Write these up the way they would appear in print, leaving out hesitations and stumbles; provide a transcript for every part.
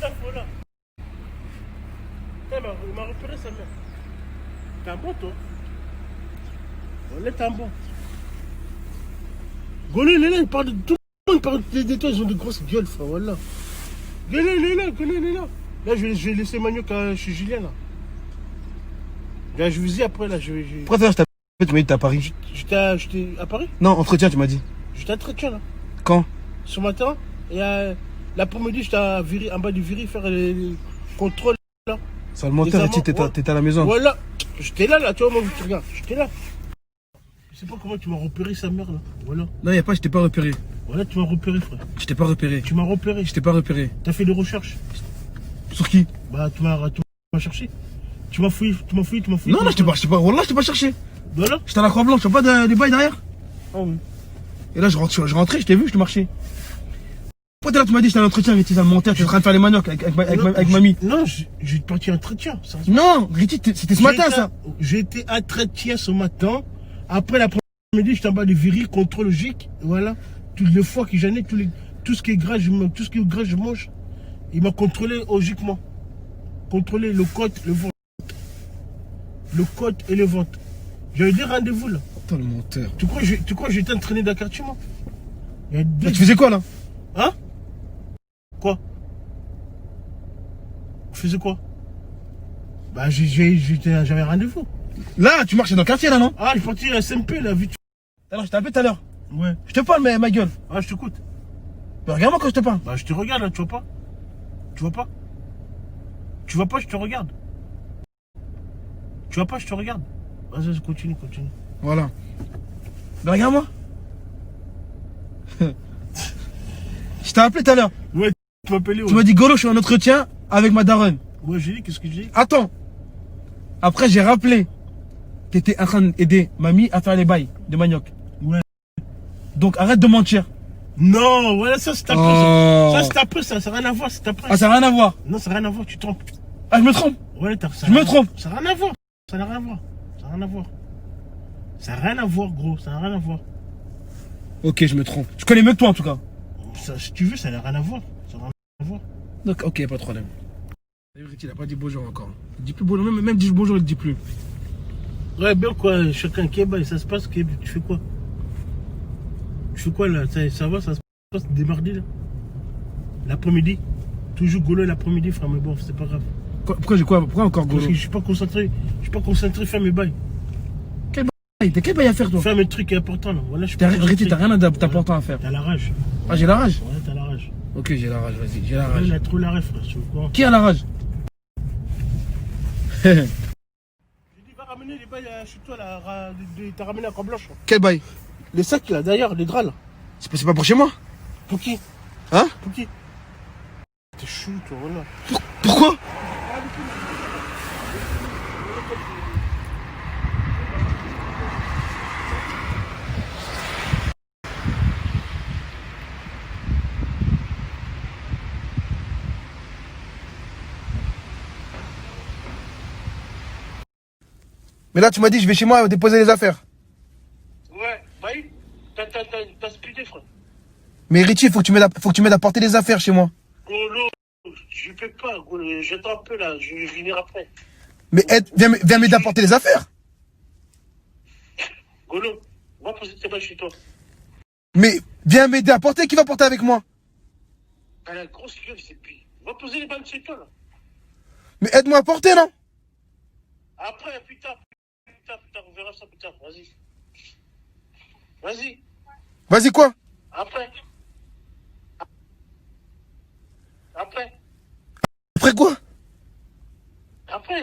Ça, voilà. Il m'a repéré sa mère. T'es un bon, toi. Voilà, t'es un bon. Golo, il est là, il parle de tout le monde, parle de toi, ils ont de grosses gueules, frère, voilà. Golo, il est là, Golo, il est là. Là, je vais laisser Manioc chez Julien, là. Là, je vous dis après, là, Pourquoi t'as tu m'as dit t'es à Paris? J'étais à Paris? Non, entretien, tu m'as dit. J'étais à entretien, là. Quand? Ce matin, et l'après-midi, j'étais en bas du Viry faire les contrôles, là. Ça le menteur, et t'étais à la maison. Voilà. J'étais là, tu vois, moi, tu regardes. J'étais là. Je sais pas comment tu m'as repéré sa mère, là. Voilà. Non, y a pas, je t'ai pas repéré. Voilà, tu m'as repéré, frère. Je t'ai pas repéré. Tu m'as repéré. Je t'ai pas repéré. T'as fait des recherches. Sur qui? Bah, tu m'as cherché. Tu m'as fouillé. Non, non, je t'ai pas cherché. Voilà. J'étais à la Croix-Blanche, tu vois pas des bails derrière? Ah oui. Et là, je rentrais, je t'ai vu, je te marchais. Pourquoi t'es là, tu m'as dit, j'étais à l'entretien, Riti, ça le menteur, tu es en train de faire les maniocs avec mamie. Non, j'ai parti à entretien. Non, Riti, c'était ce matin, ça. J'ai été à entretien ce matin. Après l'après-midi, j'étais en bas de Viry, contrôle logique. Voilà. Toutes les fois que j'en ai, tout ce qui est gras, je mange. Il m'a contrôlé logiquement. Contrôler le côte, le ventre. Le côte et le ventre. J'avais des rendez-vous là. Putain, le menteur. Tu crois que j'étais entraîné dans le quartier, moi? Mais tu faisais quoi là? Hein? Quoi? Je faisais quoi? Bah j'avais rendez-vous. Là, tu marchais dans le quartier là, non? Ah, je suis parti à SMP là, vite. Alors, je t'ai appelé tout à l'heure. Ouais. Je te parle, mais ma gueule. Ah, je t'écoute. Bah, regarde-moi quand je te parle. Bah je te regarde là, tu vois pas? Tu vois pas? Tu vois pas, je te regarde. Tu vois pas, je te regarde. Vas-y, continue. Voilà. Bah, regarde-moi. Je t'ai appelé tout à l'heure. Ouais, tu m'as appelé. Ouais. Tu m'as dit, Golo, je suis en entretien avec ma daronne. Ouais, j'ai dit, qu'est-ce que j'ai dit? Attends. Après, j'ai rappelé. T'étais en train d'aider mamie à faire les bails de manioc. Ouais. Donc, arrête de mentir. Non, voilà, ça c'est après. Oh. Ça c'est après, ça n'a rien à voir, c'est après. Ah, ça n'a rien à voir. Non, ça n'a rien à voir, tu te trompes. Ah, je me trompe. Ouais, Je me trompe. Ça n'a rien à voir. Ça n'a rien à voir. Ça n'a rien à voir. Ça n'a rien à voir, gros. Ça n'a rien à voir. Ok, je me trompe. Je connais mieux que toi en tout cas. Ça, si tu veux, ça n'a rien à voir. Ça n'a rien à voir. Donc, ok, pas de problème. Il a pas dit bonjour encore. Il dit plus bonjour, même dit bonjour, il dit plus. Ouais, bien quoi, chacun qui est bas, ça se passe, tu fais quoi? Tu fais quoi là? Ça va, ça se passe dès mardi là? L'après-midi? Toujours Golo l'après-midi, frère, mais bon, c'est pas grave. Pourquoi j'ai quoi? Pourquoi encore Golo? Parce que je suis pas concentré. Je suis pas concentré, faire mes bails. T'as quel bail à faire toi? Faire mes trucs importants là. Voilà, je suis Arrêtez, t'as rien d'important à faire. T'as la rage. Ah, j'ai la rage? Ouais, t'as la rage. Ok, j'ai la rage, vas-y, j'ai la Ouais, rage. il a trop la rage, frère, tu veux quoi? Qui a la rage? J'ai dit, va ramener les bails chez toi là. T'as ramené à Croix-Blanche. Quel bail? Les sacs là, derrière, les draps là. C'est pas pour chez moi? Pour qui? Hein? Pour qui? T'es chou, toi, voilà. Pourquoi? Mais là, tu m'as dit, je vais chez moi déposer les affaires. Ouais, bah oui. T'as splitté, frère. Mais Richie, faut que tu m'aides à porter les affaires chez moi. Golo, je peux pas, Golo. J'attends un peu là, je vais venir après. Mais viens m'aider à porter les affaires. Golo, va poser tes balles chez toi. Mais viens m'aider à porter, qui va porter avec moi? T'as la grosse gueule, c'est pire. Va poser les balles chez toi là. Mais aide-moi à porter, non? Après, plus tard, on verra ça plus tard. Vas-y. Vas-y. Vas-y, quoi? Après. Après quoi? Après.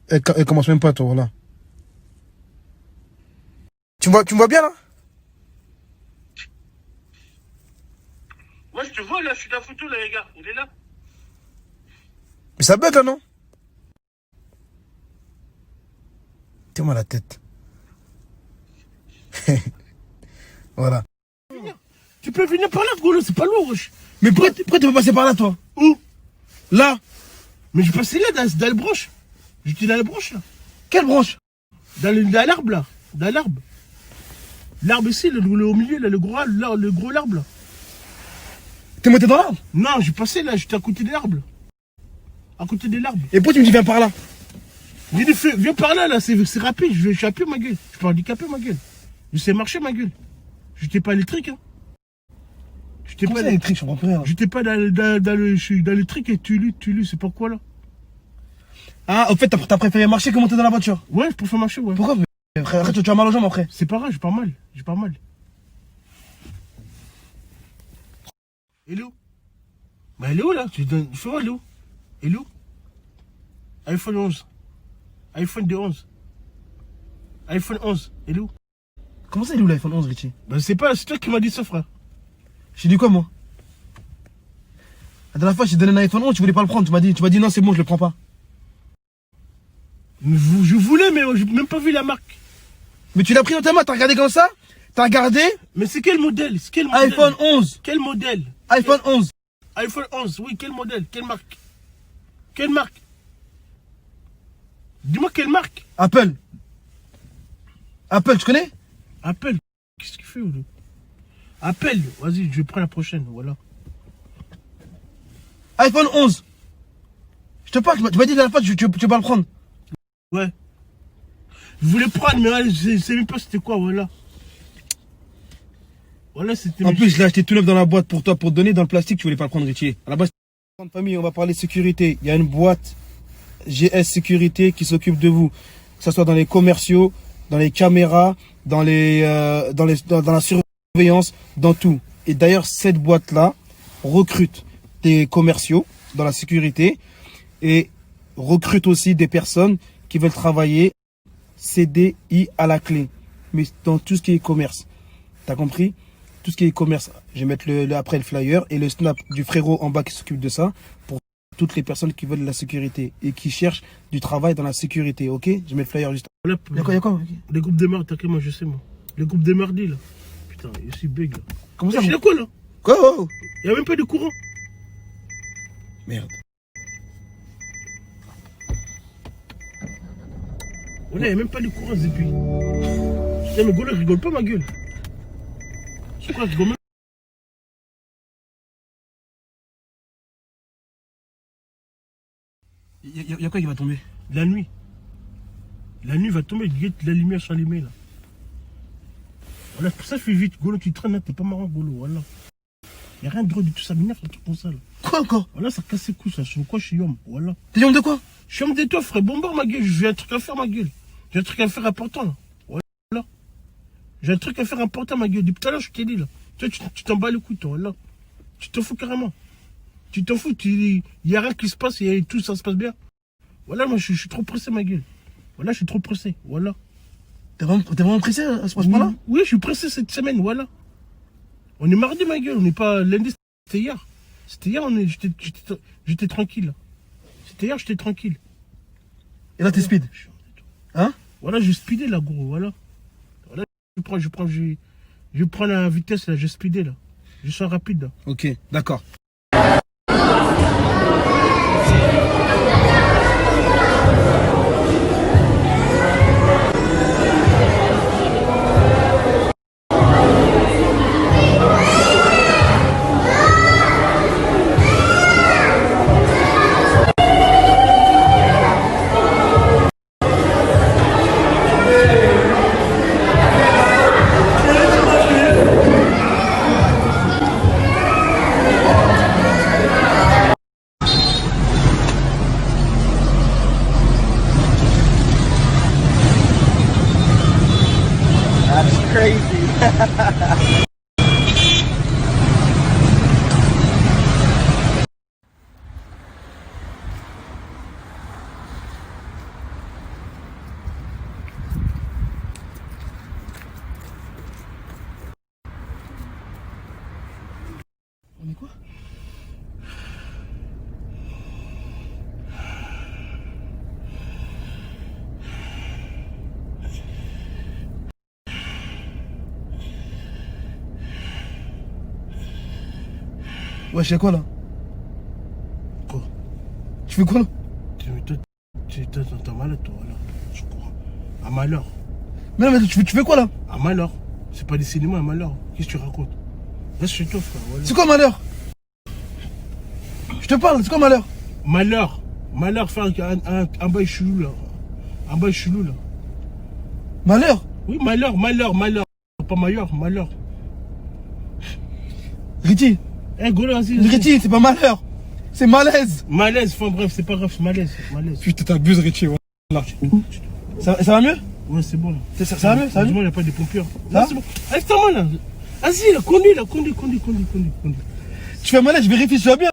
Elle commence même pas, toi, voilà. Tu me vois bien, là? Moi, je te vois là, je suis dans la photo là, les gars. Il est là. Mais ça bug, là, non? Tiens-moi la tête. Voilà. Tu peux venir par là, Golo, c'est pas lourd. Mais pourquoi tu peux passer par là, toi? Où? Là? Mais je passais là, dans la branche. J'étais dans la branche là. Quelle branche? Dans l'arbre là. Dans l'arbre. L'arbre ici, au milieu, là, le gros arbre là. T'es monté dans l'arbre? Non, j'ai passé là, j'étais à côté de l'arbre. À côté de l'arbre. Et pourquoi tu me dis viens par là? J'ai dit, viens par là, là, c'est rapide, je suis à pied, ma gueule. Je suis pas handicapé, ma gueule. Je sais marcher, ma gueule. J'étais pas électrique, hein. J'étais Comment pas ça électrique, je comprends plus rien. J'étais pas dans le truc et tu lis, c'est pas quoi là? Ah, au fait, t'as préféré marcher que monter dans la voiture? Ouais, je préfère marcher, ouais. Pourquoi? Frère, arrête, tu as mal aux jambes après. C'est pas grave, j'ai pas mal. J'ai pas mal. Elle est où? Bah elle est où là? Tu donnes. Fais voir, elle est où? Elle est où? iPhone 11. iPhone de 11. iPhone 11. Elle est où? Comment ça, il est où l'iPhone 11, Richie? Bah c'est pas, c'est toi qui m'as dit ça, frère. J'ai dit quoi, moi? La dernière fois, j'ai donné un iPhone 11, tu voulais pas le prendre. Tu m'as dit non, c'est bon, je le prends pas. Je voulais, mais j'ai même pas vu la marque. Mais tu l'as pris dans ta main, t'as regardé comme ça? T'as regardé? Mais c'est quel modèle? C'est quel modèle? iPhone 11. Quel modèle? iPhone 11. iPhone 11, oui, quel modèle? Quelle marque? Quelle marque? Dis-moi quelle marque? Apple. Apple, tu connais? Apple. Qu'est-ce qu'il fait, là? Apple. Vas-y, je prends la prochaine, voilà. iPhone 11. Je te parle, tu m'as dit la dernière fois, tu vas le prendre. Ouais. Je voulais prendre, mais ouais, je sais même pas c'était quoi, voilà. Voilà, c'était... En plus, je l'ai acheté tout neuf dans la boîte pour toi, pour te donner dans le plastique, tu voulais pas le prendre, Richie. À la base, famille, on va parler sécurité. Il y a une boîte GS Sécurité qui s'occupe de vous. Que ce soit dans les commerciaux, dans les caméras, dans la surveillance, dans tout. Et d'ailleurs, cette boîte-là recrute des commerciaux dans la sécurité et recrute aussi des personnes qui veulent travailler CDI à la clé. Mais dans tout ce qui est commerce. T'as compris? Tout ce qui est commerce. Je vais mettre après le flyer et le snap du frérot en bas qui s'occupe de ça pour toutes les personnes qui veulent de la sécurité et qui cherchent du travail dans la sécurité. Ok? Je mets le flyer juste. Voilà, Y'a quoi? les groupes de merde, t'inquiète, moi je sais, moi. Les groupes de merdis, là. Putain, je suis big, là. Comment ça? Je sais quoi, là? Quoi? Oh. Il y a même pas de courant. Merde. Voilà, il y a même pas de courant, Zépi. Putain, mais Golo, rigole pas, ma gueule. C'est quoi, rigole même? Y'a quoi qui va tomber? La nuit. La nuit va tomber, la lumière s'allumer, là. Voilà, pour ça, je fais vite. Golo, tu traînes, là, t'es pas marrant, Golo, voilà. Y'a rien de drôle du tout, ça m'énerve, un truc comme ça, là. Quoi encore? Voilà, ça casse les couilles, ça. Sur quoi je suis homme, voilà. T'es homme de quoi? Je suis homme de toi, frère. Bon, ma gueule, j'ai un truc à faire, ma gueule. J'ai un truc à faire important, là. Voilà. J'ai un truc à faire important, ma gueule. Depuis tout à l'heure, je t'ai dit, là. Toi, tu t'en bats les couilles, toi, voilà. Tu t'en fous carrément. Tu t'en fous, il y a rien qui se passe et tout ça se passe bien. Voilà, moi, je suis trop pressé, ma gueule. Voilà, je suis trop pressé, voilà. T'es vraiment pressé à ce point-là? Oui, je suis pressé cette semaine, voilà. On est mardi, ma gueule, on n'est pas lundi, c'était hier. C'était hier, j'étais tranquille, là. C'était hier, j'étais tranquille. Et là, t'es speed? Hein? Voilà, je speedais, là, gros, voilà. Voilà, je prends la vitesse, là, je speedais, là. Je suis rapide, là. Ok, d'accord. On est quoi? Ouais, je fais quoi là? Quoi? Tu fais quoi là? T'as malheur, toi, voilà. Je crois. Un malheur. Mais non, mais tu fais quoi là? Un malheur. C'est pas des cinémas, un malheur. Qu'est-ce que tu racontes? Reste chez toi, frère, voilà. C'est quoi malheur? Je te parle, c'est quoi malheur? Malheur. Malheur, frère, un bail chelou là. Un bail chelou là. Malheur? Oui, malheur. Pas malheur, malheur. Richie, Eh, Golo, vas-y. Richie, c'est pas malheur. C'est malaise. Malaise, enfin bref, c'est pas grave, c'est malaise. Putain, t'abuses, Richie. Là. Ça va mieux? Ouais, c'est bon là. Ça va mieux? Ça va mieux? Heureusement, il n'y a pas de pompiers. Ça va? C'est bon. Reste-moi là. Vas-y, là, conduis. Tu fais malaise, je vérifie si tu vas bien.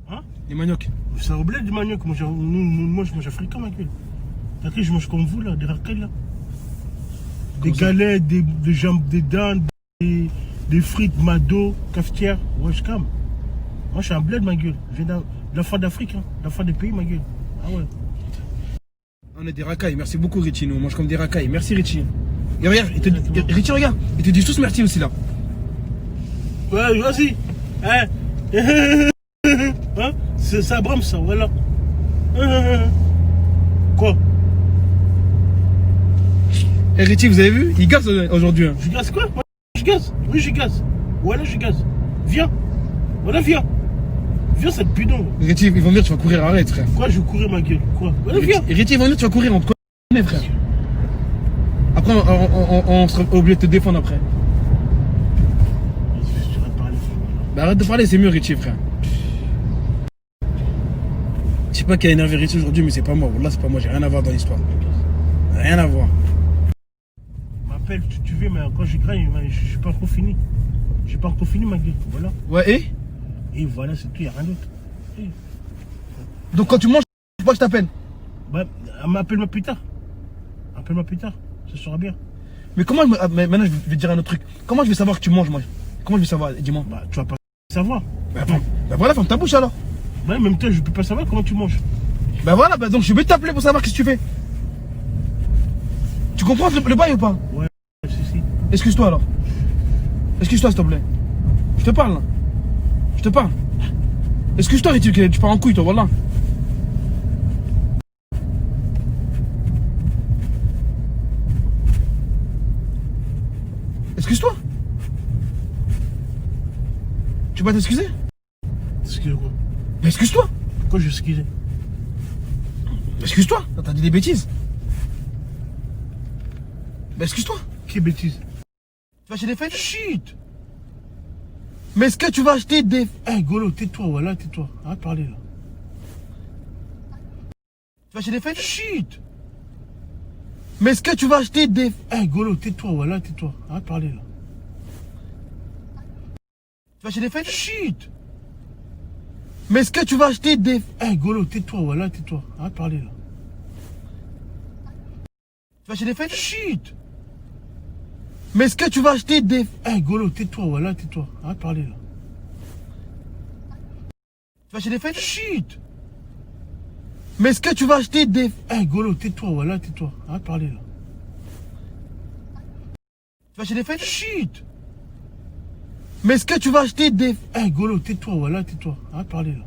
Hein? Les maniocs. C'est au bled du manioc. Moi, je mange africain, ma gueule. T'inquiète, je mange comme vous là, des raquettes là. Des galettes, des jambes, des dents, des frites, mado, cafetière. Ouais, je calme. Moi, je suis un bled, ma gueule. Je viens de l'enfant d'Afrique, hein. L'enfant des pays, ma gueule. Ah ouais. On est des racailles, merci beaucoup Richie, nous on mange comme des racailles, merci Richie. Et regarde, Richie regarde, ils te disent tous merci aussi là. Ouais, vas-y. Hein? Hein? C'est ça, Bram, ça, voilà. Quoi? Et Richie, vous avez vu, il gaze aujourd'hui. Hein. Je gaze quoi? Moi, je gaze. Oui, je gaze. Voilà, je gaze. Viens. Voilà, viens. Viens, cette bidon. Richie, ils vont venir, tu vas courir, arrête frère. Quoi, je vais courir ma gueule? Quoi? Voilà, viens. Richie, ils vont venir, tu vas courir, on te connaît frère. Après, on sera obligé de te défendre après. Je vais parler. Bah arrête de parler, c'est mieux Richie frère. Je sais pas qui a énervé Richie aujourd'hui, mais c'est pas moi. Là, c'est pas moi, j'ai rien à voir dans l'histoire. Rien à voir. M'appelle, tu veux, mais quand je graille, je suis pas encore fini. J'ai pas encore fini ma gueule. Voilà. Ouais, Et voilà, c'est tout, il n'y a rien d'autre. Et... donc quand tu manges, je sais pas que je t'appelle. Bah, appelle-moi plus tard. Appelle-moi plus tard. Ça sera bien. Mais comment mais maintenant, je vais te dire un autre truc. Comment je vais savoir que tu manges, moi? Comment je vais savoir? Dis-moi. Bah, tu vas pas savoir. Bah voilà, ferme ta bouche alors. Bah, en même temps, je peux pas savoir comment tu manges. Bah voilà, bah donc je vais t'appeler pour savoir qu'est-ce que tu fais. Tu comprends le bail ou pas? Ouais, si. Excuse-toi alors. Excuse-toi s'il te plaît. Je te parle là. Je te parle. Excuse-toi Richie, tu pars en couille toi, voilà. Excuse-toi. Tu vas t'excuser? Excuse quoi? Mais excuse-toi. Pourquoi je excusais? Excuse-toi, t'as dit des bêtises. Mais excuse-toi. Quelle bêtise? Tu vas acheter des fêtes? Chut! Mais est-ce que tu vas acheter des... Eh, Golo, tais-toi, voilà, tais-toi. Arrête de parler là. Tu vas acheter des fêtes? Chut! Mais est-ce que tu vas acheter des... Eh, Golo, tais-toi, voilà, tais-toi. Arrête de parler là. Tu vas acheter des fêtes? Chut! Mais est-ce que tu vas acheter des... Eh, Golo, tais-toi, voilà, tais-toi. Arrête de parler là. Tu vas acheter des fêtes? Chut! Mais est-ce que tu vas acheter des... Eh, Golo, tais-toi, voilà, tais-toi. Arrête de parler là. Tu vas acheter des fêtes? Chut! Mais est-ce que tu vas acheter des... Eh, Golo, tais-toi, voilà, tais-toi. Arrête de parler là. Tu vas acheter des fêtes? Chut! Mais est-ce que tu vas acheter des... Eh, Golo, tais-toi, voilà, tais-toi. Arrête de parler là.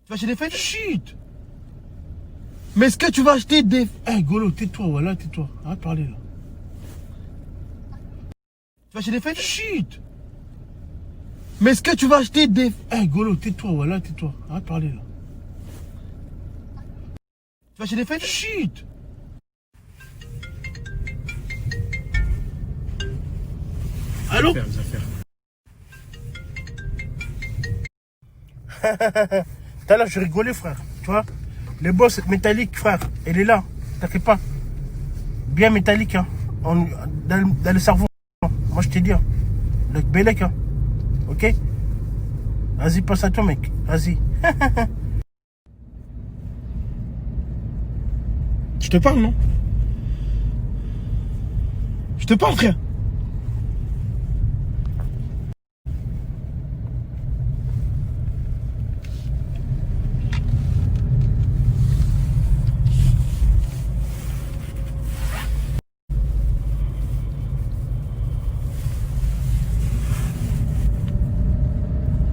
Tu vas acheter des fêtes? Chut! Mais est-ce que tu vas acheter des... Eh, Golo, tais-toi, voilà, tais-toi. Arrête de parler là. Tu vas acheter des fêtes? Chut! Mais est-ce que tu vas acheter des... Eh, Golo, tais-toi, voilà, tais-toi. Arrête de parler là. Tu vas acheter des fêtes? Chut! Allô? Tout à l'heure, je rigolais, frère. Tu vois? Le boss métallique, frère, il est là. T'inquiète pas. Bien métallique, hein. Dans le cerveau. Moi, je t'ai dit, hein. Le Bélec, hein. Ok? Vas-y, passe à toi, mec. Vas-y. Je te parle, non? Je te parle, frère.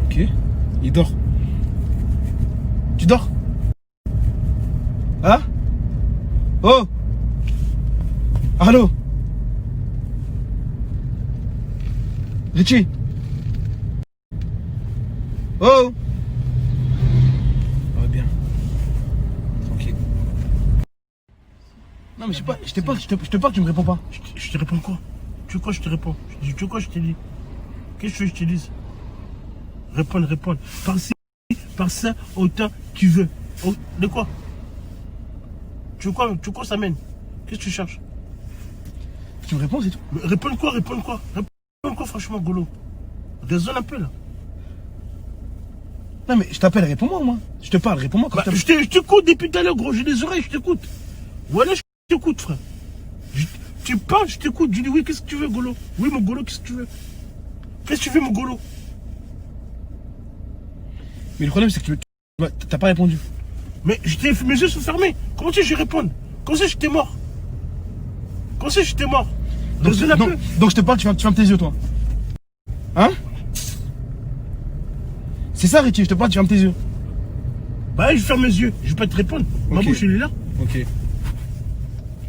Ok, il dort. Tu dors? Hein? Oh! Allô? Oh. Ça va bien. Tranquille. Non mais je sais pas, je te parle, tu me réponds pas. Je te réponds quoi? Tu veux quoi, je te réponds? Tu veux quoi, je te dis? Qu'est-ce que tu veux que je te dise? Répondre. Par-ci, par ça, autant tu veux. Oh, de quoi? Tu veux quoi ça mène? Qu'est-ce que tu cherches? Tu me réponds, c'est tout. Mais réponds quoi? Réponds quoi, franchement, Golo? Raisonne un peu, là. Non mais je t'appelle, réponds-moi, moi. Je te parle, réponds-moi quand Bah, je t'écoute depuis tout à l'heure, gros. J'ai des oreilles, je t'écoute. Voilà, je t'écoute, frère. Tu parles, je t'écoute. Je dis oui, qu'est-ce que tu veux, Golo? Oui, mon Golo, qu'est-ce que tu veux? Qu'est-ce que tu veux, mon Golo? Mais le problème, c'est que t'as pas répondu. Mais mes yeux sont fermés. Comment tu sais que je vais répondre? Comment tu sais que j'étais mort? Comment tu sais que j'étais mort? Raisonne un peu. Donc je te parle, tu fermes tes yeux, toi. Hein? C'est ça, Richie, je te parle, tu fermes tes yeux. Bah, je ferme mes yeux. Je vais pas te répondre. Ma Ok. bouche, elle est là. Ok. Y'a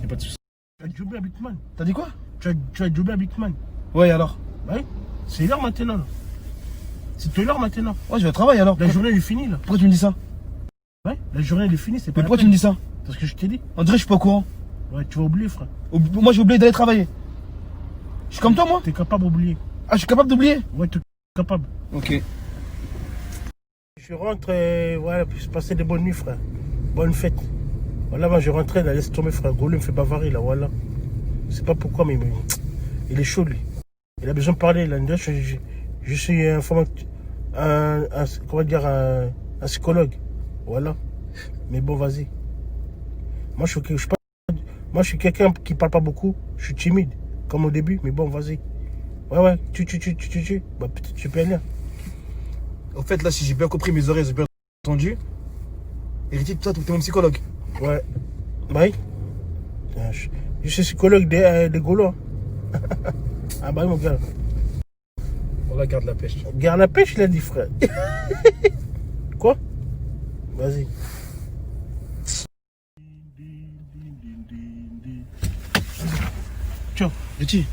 pas de soucis. Tu as jobé à Bitman. T'as dit quoi? Tu as jobé à Bitman. Ouais, alors? Ouais. C'est l'heure maintenant, là. C'est l'heure maintenant. Ouais, je vais au travail, alors. La journée, elle est finie, là. Pourquoi tu me dis ça? Ouais, la journée, elle est finie, c'est pas Mais la pourquoi tu peine. me dis ça? Parce que je t'ai dit. On dirait que je suis pas au courant. Ouais, tu vas oublier, frère. Moi, j'ai oublié d'aller travailler. Je suis comme toi, moi? T'es capable d'oublier. Ah, je suis capable d'oublier? Ouais, t'es capable. Ok. Je rentre et voilà, puis se passer des bonnes nuits, frère. Bonne fête. Voilà, moi je rentrais, là, laisse tomber, frère. Golo me fait bavarer, là, voilà. Je sais pas pourquoi, mais il est chaud, lui. Il a besoin de parler, là. Je suis un comment dire, un psychologue. Voilà. Mais bon, vas-y. Moi, moi, je suis quelqu'un qui parle pas beaucoup. Je suis timide, comme au début, mais bon, vas-y. Ouais, tu. Bah, peut-être tu peux rien. En fait, là, si j'ai bien compris, mes oreilles ont bien entendu. Héritier, toi, t'es mon psychologue. Ouais. Bah oui. Je suis psychologue des Gaulois. Ah bah oui, mon gars. On la garde la pêche. Garde la pêche, il a dit, frère. Quoi? Vas-y. Ciao. Richie.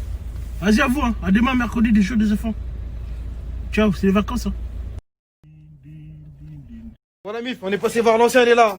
Vas-y, à vous. Hein. À demain, mercredi, des shows des enfants. Ciao, c'est les vacances. Hein. Mon ami, on est passé voir l'ancien, il est là.